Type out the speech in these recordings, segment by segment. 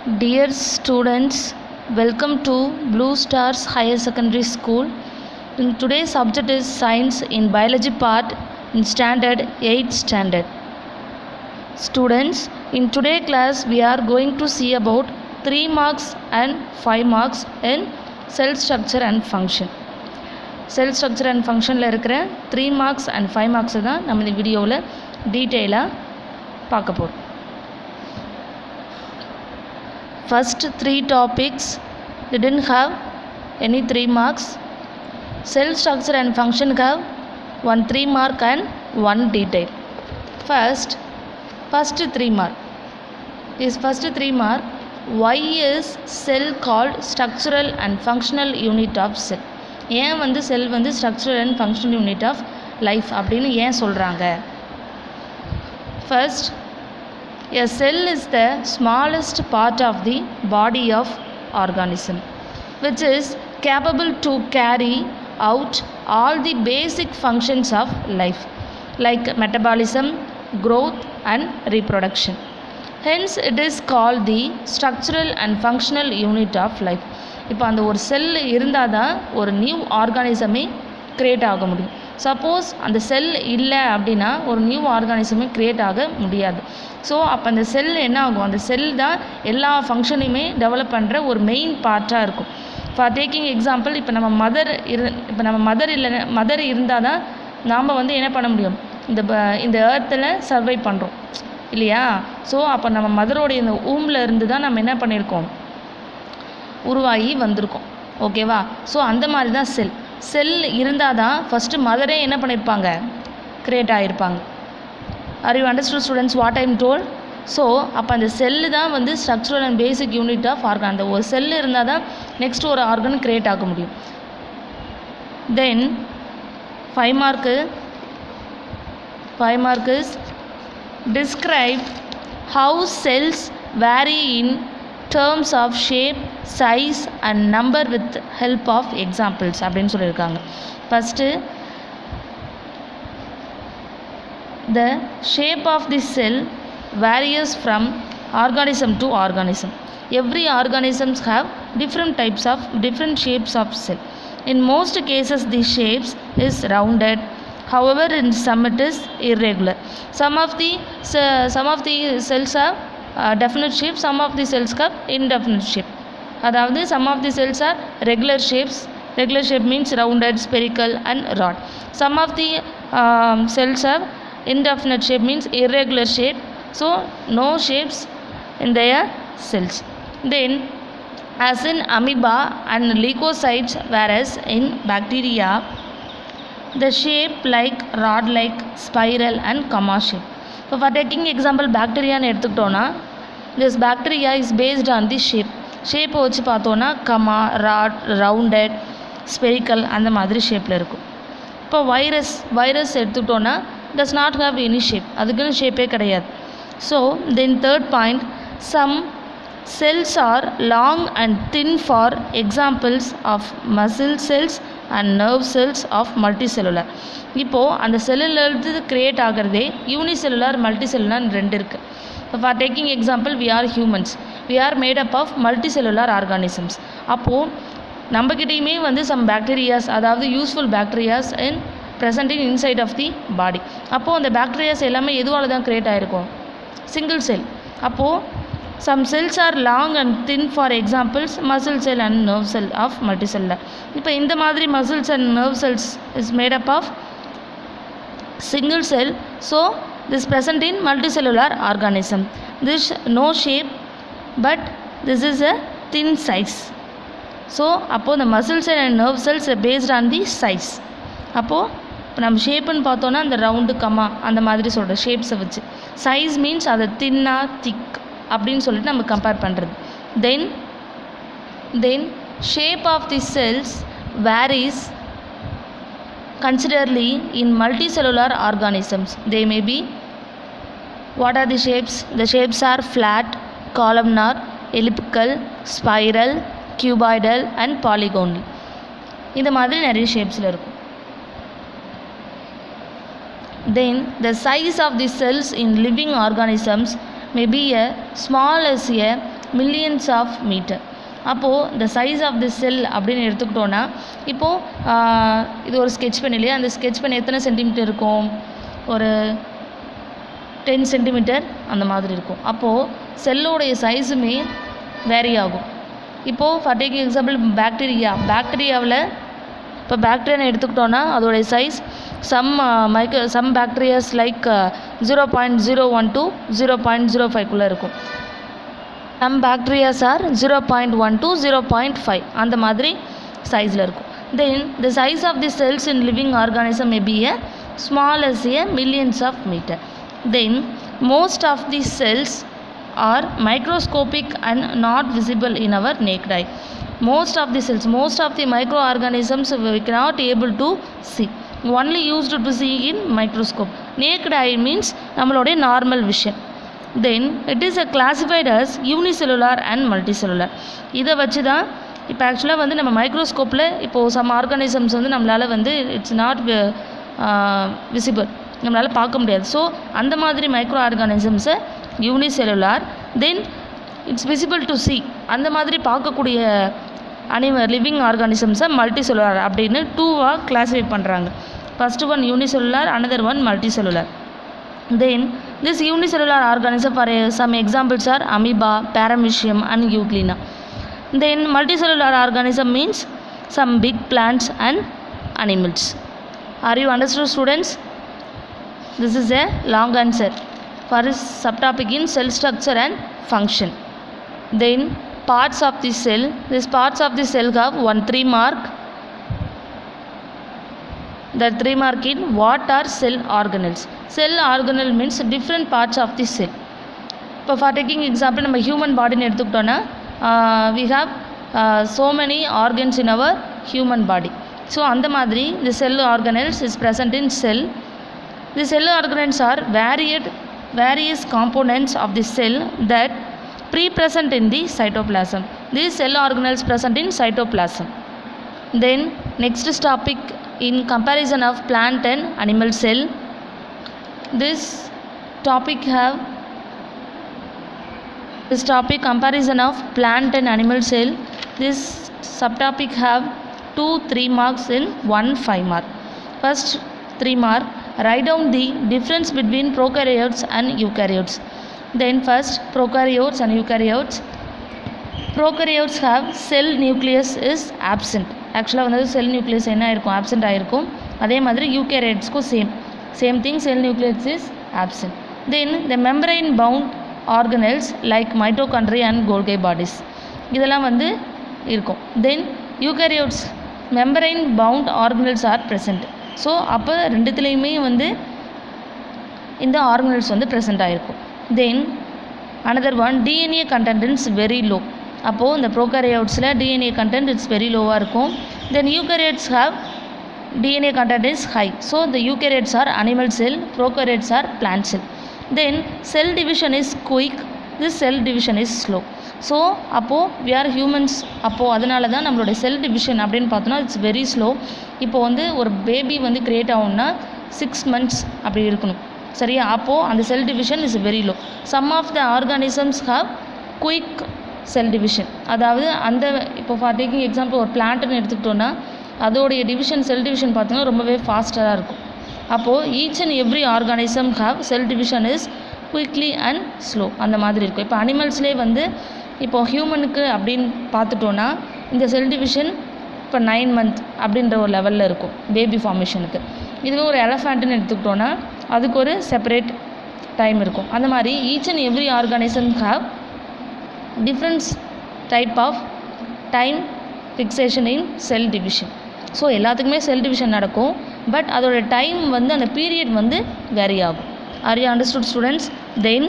Dear students, welcome to Blue Stars Higher Secondary School. In today's subject is Science in Biology part in Standard 8 Standard. Students, in today's class we are going to see about 3 marks and 5 marks in cell structure and function. Cell structure and functionல இருக்கிற 3 marks and 5 marks தான் நம்ம இந்த வீடியோவில் டீட்டெயிலாக பார்க்க போகிறோம். First 3 topics didn't have any 3 marks. Cell structure and function have 1 3 mark and 1 detail. First 3 mark. This first 3 mark, why is cell called structural and functional unit of cell? ஏன் வந்து செல் வந்து structural and functional unit of life அப்படின்னு ஏன் சொல்கிறாங்க? First, a cell is the smallest part of the body of organism, which is capable to carry out all the basic functions of life, like metabolism, growth and reproduction. Hence, it is called the structural and functional unit of life. இப்போ அந்த ஒரு செல் இருந்தால் தான் ஒரு new ஆர்கானிசமே create ஆக முடியும். Suppose அந்த செல் இல்லை அப்படின்னா ஒரு நியூ ஆர்கானிசமே க்ரியேட் ஆக முடியாது. ஸோ அப்போ அந்த செல் என்ன ஆகும், அந்த செல் தான் எல்லா ஃபங்க்ஷனையுமே டெவலப் பண்ணுற ஒரு மெயின் பார்ட்டாக இருக்கும். ஃபார் டேக்கிங் எக்ஸாம்பிள், இப்போ நம்ம மதர் இருந்தால் தான் நாம் வந்து என்ன பண்ண முடியும், இந்த எர்த்தில் சர்வை பண்ணுறோம் இல்லையா? ஸோ அப்போ நம்ம மதரோடைய இந்த ஊமில் இருந்து தான் நம்ம என்ன பண்ணியிருக்கோம், உருவாகி வந்திருக்கோம். ஓகேவா? ஸோ அந்த மாதிரி தான் செல் இருந்தால் தான் ஃபஸ்ட்டு மதரே என்ன பண்ணியிருப்பாங்க, க்ரியேட் ஆகிருப்பாங்க. Are you understood students what I am told? So அப்போ அந்த செல்லு தான் வந்து structural and basic unit of organ. அந்த ஒரு செல் இருந்தால் தான் நெக்ஸ்ட் ஒரு ஆர்கன் க்ரியேட் ஆக முடியும். தென் 5 mark is describe how cells vary in terms of shape, size and number with help of examples அப்படின்னு சொல்லியிருக்காங்க. First, the shape of the cell varies from organism to organism. Every organisms have different shapes of cell. In most cases the shapes is rounded. However, in some it is irregular. Some of the cells have definite shape, some of the cells have indefinite shape. அதாவது some of the cells are regular shapes. Regular shape means rounded, spherical and rod. Some of the cells have indefinite shape means irregular shape. So no shapes in their cells. Then as in amoeba and leukocytes, whereas in bacteria the shape like rod like, spiral and comma shape. So for taking example bacteria னு எடுத்துக்கிட்டோன்னா, this bacteria is based on the shape வச்சு பார்த்தோன்னா comma, rod, rounded, spherical அந்த மாதிரி ஷேப்பில் இருக்கும். இப்போ virus எடுத்துக்கிட்டோன்னா does not have any shape, அதுக்குன்னு ஷேப்பே கிடையாது. So then third point, some cells are long and thin. for examples of muscle cells and nerve cells of multicellular. இப்போது அந்த செல்லுலேருந்து க்ரியேட் ஆகிறதே யூனிசெல்லுலார், மல்டிசெல்லுலார் ரெண்டு இருக்குது. For taking example, we are humans, we are made up of multicellular organisms. அப்போது நம்மக்கிட்டேயுமே வந்து some bacterias, அதாவது useful bacterias present in inside of the body. அப்போது அந்த bacterias எல்லாமே எதுவால் தான் க்ரியேட் ஆகிருக்கும், சிங்கிள் செல். அப்போது some cells are long and thin. for examples muscle cell and nerve cell of multicellular. இப்போ இந்த மாதிரி muscles and nerve cells is made up of single cell. so this present in multicellular organism. This no shape but this is a thin size. so அப்போது the muscle cell and nerve cells are based on the size. அப்போது இப்போ நம்ம ஷேப்புன்னு பார்த்தோன்னா அந்த round, கம்மா அந்த மாதிரி சொல்கிற ஷேப்ஸை வச்சு, சைஸ் மீன்ஸ் அதை தின்னா திக் அப்படின்னு சொல்லிட்டு நம்ம கம்பேர் பண்ணுறது. Then shape of the cells varies considerably in multicellular organisms. They may be, what are the shapes? The shapes are flat, columnar, elliptical, spiral, cuboidal and polygonal. இந்த மாதிரி நிறைய ஷேப்ஸில் இருக்கும். Then the size of the cells in living organisms may be as small as a millions of meter. அப்போது இந்த size of தி செல் அப்படின்னு எடுத்துக்கிட்டோன்னா இப்போது இது ஒரு ஸ்கெட்ச் பென் இல்லையா, அந்த ஸ்கெட்ச் பென் எத்தனை சென்டிமீட்டர் இருக்கும், ஒரு 10 சென்டிமீட்டர் அந்த மாதிரி இருக்கும். அப்போது செல்லோடைய சைஸுமே வேரி ஆகும். இப்போது ஃபார் டேக்கிங் எக்ஸாம்பிள் பாக்டீரியாவில் இப்போ பாக்டீரியான்னு எடுத்துக்கிட்டோன்னா அதோடைய size some bacterias like 0.01 to 0.05 இருக்கும். சம் பாக்டீரியாஸ் ஆர் 0.1 to 0.5 அந்த மாதிரி சைஸில் இருக்கும். Then the size of the cells in living organism may be a small as a millions of meter. Then most of the cells are microscopic and not visible in our naked eye. Most of the cells, most of the microorganisms we cannot able to see, only used to see in microscope. Naked eye means நம்மளுடைய normal vision. Then it is classified as unicellular and multicellular. இதை வச்சு தான் இப்போ ஆக்சுவலாக வந்து நம்ம மைக்ரோஸ்கோப்பில் இப்போது சம் ஆர்கானிசம்ஸ் வந்து நம்மளால் வந்து இட்ஸ் நாட் விசிபிள், நம்மளால் பார்க்க முடியாது. ஸோ அந்த மாதிரி மைக்ரோ ஆர்கானிசம்ஸை unicellular, then it's visible to see அந்த மாதிரி பார்க்கக்கூடிய லிவிங் ஆர்கானிசம்ஸை மல்டிசெல்லுலார் அப்படின்னு 2ஆக கிளாஸிஃபை பண்ணுறாங்க. First one unicellular, another one multicellular. Then this unicellular organism, for some examples are amoeba, paramecium and euglena. Then multicellular organism means some big plants and animals. Are you understood, students? This is a long answer for this subtopic in cell structure and function. Then parts of the cell, these parts of the cell have 1 3 mark. The 3 mark in what are cell organelles. Cell organelle means different parts of the cell. இப்போ for taking example நம்ம human bodyன்னு எடுத்துக்கிட்டோன்னா we have so many organs in our human body. So அந்த மாதிரி the cell organelles is present in cell. The cell organelles are various components of the cell that pre-present in the cytoplasm. These cell organelles present in cytoplasm. Then next topic in comparison of plant and animal cell. This topic comparison of plant and animal cell. This subtopic have 2 3 marks in 1 5 mark. First 3 mark, write down the difference between prokaryotes and eukaryotes. Then first prokaryotes and eukaryotes. Prokaryotes have cell nucleus is absent. ஆக்சுவலாக வந்து செல் nucleus என்ன ஆயிருக்கும், absent ஆகிருக்கும். அதே மாதிரி யூகேரியட்ஸ்க்கும் same thing, cell nucleus is absent. Then the membrane bound organelles like mitochondria and Golgi bodies இதெல்லாம் வந்து இருக்கும். Then eukaryotes membrane bound organelles are present. So அப்போ ரெண்டுத்துலேயுமே வந்து இந்த ஆர்கனல்ஸ் வந்து ப்ரெசென்ட் ஆகிருக்கும். தென் another one, DNA content is very low. அப்போது இந்த ப்ரோகாரியோட்ஸில் DNA content இட்ஸ் வெரி லோவாக இருக்கும். Then eukaryotes have DNA content is high. So the eukaryotes are animal cell, prokaryotes are plant cell. Then cell division is quick, this cell division is slow. So அப்போது we are humans. அப்போது அதனால தான் நம்மளோட cell division அப்படின்னு பார்த்தோன்னா it's very slow. இப்போ வந்து ஒரு பேபி வந்து க்ரியேட் ஆகும்னா 6 months அப்படி இருக்கணும், சரியா? அப்போது அந்த cell division is very low. Some of the organisms have quick cell division. அதாவது அந்த இப்போ ஃபார் டேக்கிங் எக்ஸாம்பிள் ஒரு பிளான்ட்னு எடுத்துக்கிட்டோன்னா அதோடைய டிவிஷன் செல் டிவிஷன் பார்த்தீங்கன்னா ரொம்பவே ஃபாஸ்ட்டாக இருக்கும். அப்போது each and every organism have sell division is quickly and slow அந்த மாதிரி இருக்கும். இப்போ அனிமல்ஸ்லேயே வந்து இப்போ ஹியூமனுக்கு அப்படின்னு பார்த்துட்டோன்னா இந்த செல் டிவிஷன் இப்போ 9 months அப்படின்ற ஒரு லெவலில் இருக்கும் பேபி ஃபார்மேஷனுக்கு. இதுவே ஒரு எலஃபேண்ட்டுன்னு எடுத்துக்கிட்டோன்னா அதுக்கு ஒரு செப்பரேட் டைம் இருக்கும். அந்த மாதிரி each and every organism have differents type of time fixation in cell division. So எல்லாத்துக்குமே செல் டிவிஷன் நடக்கும், பட் அதோட டைம் வந்து அந்த பீரியட் வந்து வேரி ஆகும். Are you understood students? Then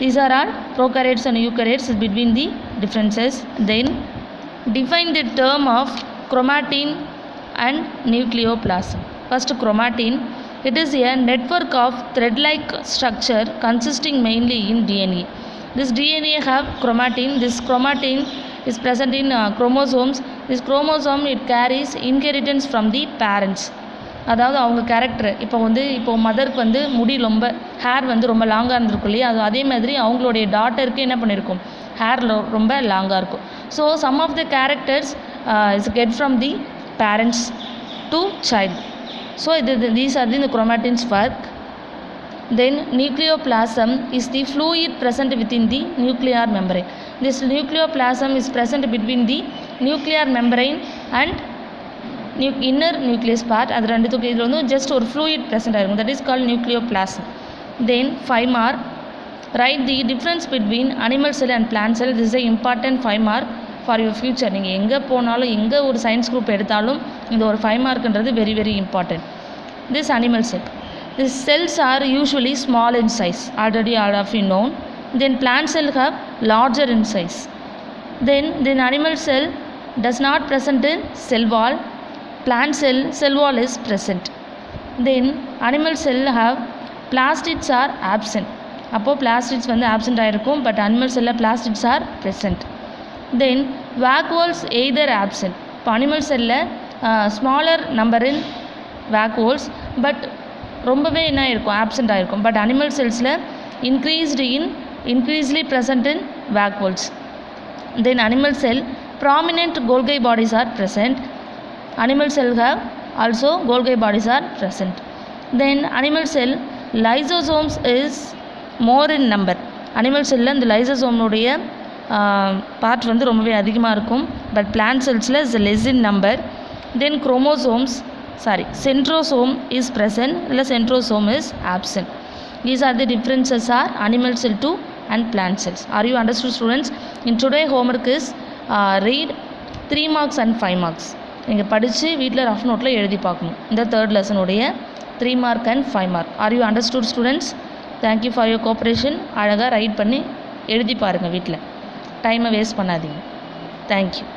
these are all prokaryotes and eukaryotes between the differences. Then define the term of chromatin and nucleoplasm. First, chromatin, it is a network of thread-like structure consisting mainly in DNA. This DNA have chromatin. This chromatin is present in chromosomes. This chromosome, it carries inheritance from the parents. அதாவது அவங்க character இப்போ மதருக்கு வந்து முடி ரொம்ப hair வந்து ரொம்ப லாங்காக இருந்திருக்கும் இல்லையா, அது அதே மாதிரி அவங்களுடைய டாட்டருக்கு என்ன பண்ணியிருக்கும், ஹேர் ரொம்ப லாங்காக இருக்கும். So some of the characters is get from the parents to child. So these are the chromatins work. Then nucleoplasm is the fluid present within the nuclear membrane. This nucleoplasm is present between the nuclear membrane and inner nucleus part. அது ரெண்டுத்துக்கு இதில் வந்து just ஒரு fluid present ஆகிருக்கும், that is called nucleoplasm. Then 5 mark, write the difference between animal cell and plant cell. This is a important 5 mark for your future. நீங்கள் எங்கே போனாலும் எங்கே ஒரு சயின்ஸ் குரூப் எடுத்தாலும் இந்த ஒரு 5 மார்க்ன்றது very very important. This animal cell, these cells are usually small in size, already all of you known. Then plant cell have larger in size. Then animal cell does not present in cell wall, plant cell wall is present. Then animal cell have plastids are absent. அப்போ plastids வந்து absent ஆகிருக்கும், but animal cell plastids are present. Then vacuoles either absent. இப்போ animal cell smaller number in vacuoles, but ரொம்பவே என்ன இருக்கும், absent ஆகிருக்கும். But animal செல்ஸில் increasingly present in vacuoles. Then animal cell prominent Golgi bodies are present. Animal cell have also Golgi bodies are present. Then animal cell lysosomes is more in number. Animal cell இந்த லைசோசோமுடைய part வந்து ரொம்பவே அதிகமாக இருக்கும், but plant செல்ஸில் is less in number. Then centrosome is present, இல்லை centrosome is absent. These are the differences are animal cell to and plant cells. Are you understood, students? In today homework is read 3 marks and 5 marks. நீங்கள் படித்து வீட்டில் rough நோட்டில் எழுதி பார்க்கணும் இந்த third லெசனுடைய 3 mark and 5 mark. Are you understood, students? Thank you for your cooperation. அழகாக right பண்ணி எழுதி பாருங்கள் வீட்டில், டைமை வேஸ்ட் பண்ணாதீங்க. Thank you.